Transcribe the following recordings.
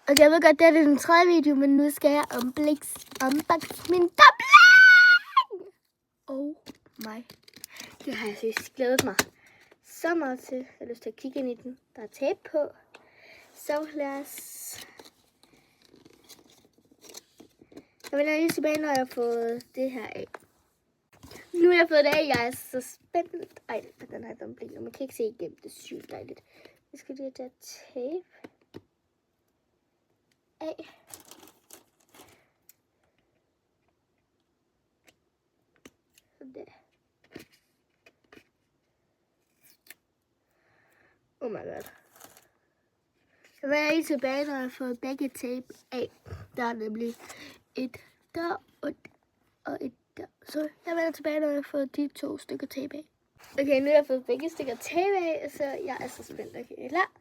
Og jeg ved godt, det er den tredje video, men nu skal jeg unbox min dumpling! Oh my. Det har jeg seriøst glædet mig så meget til. Jeg har lyst til at kigge ind i den. Der er tape på. Så lad os... Jeg vil lige tilbage, når jeg har fået det her af. Nu har jeg fået det af. Jeg er så spændt. Ej, den her dumpling. Man kan ikke se igennem. Det er sygt dejligt. Jeg skal lige tage tape af. Sådan der. Oh my god. Så vil jeg lige tilbage, når jeg har fået begge tape af. Der er nemlig et der og et der. Så jeg vender tilbage, når jeg har fået de 2 stykker tape af. Okay, nu har jeg fået begge stykker tape af, så jeg er så spændt. Okay, er I klar?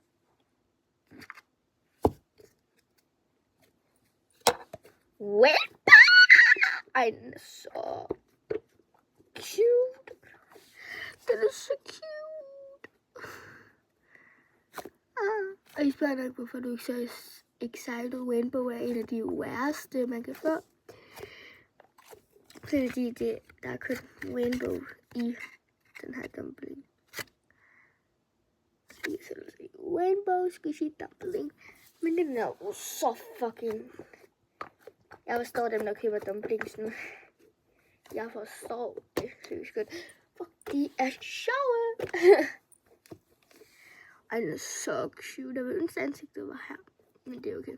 Ej, den er så cute. Den er så cute. Og I spørger nok, hvorfor du ikke så excited. Rainbow er en af de værste, man kan få. Så er fordi, der er kun rainbow i den her dumpling. Så jeg selv sige rainbow squishy dumpling. Men den er jo så fucking... Jeg forstår dem, der køber dumplings nu. Jeg forstår det seriøst godt. Fuck, de er sjove. Ej, den er så cute. Jeg ville ønske, ansigtet var her. Men det er okay.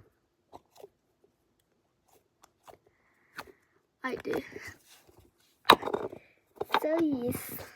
Ej, det. Så yes.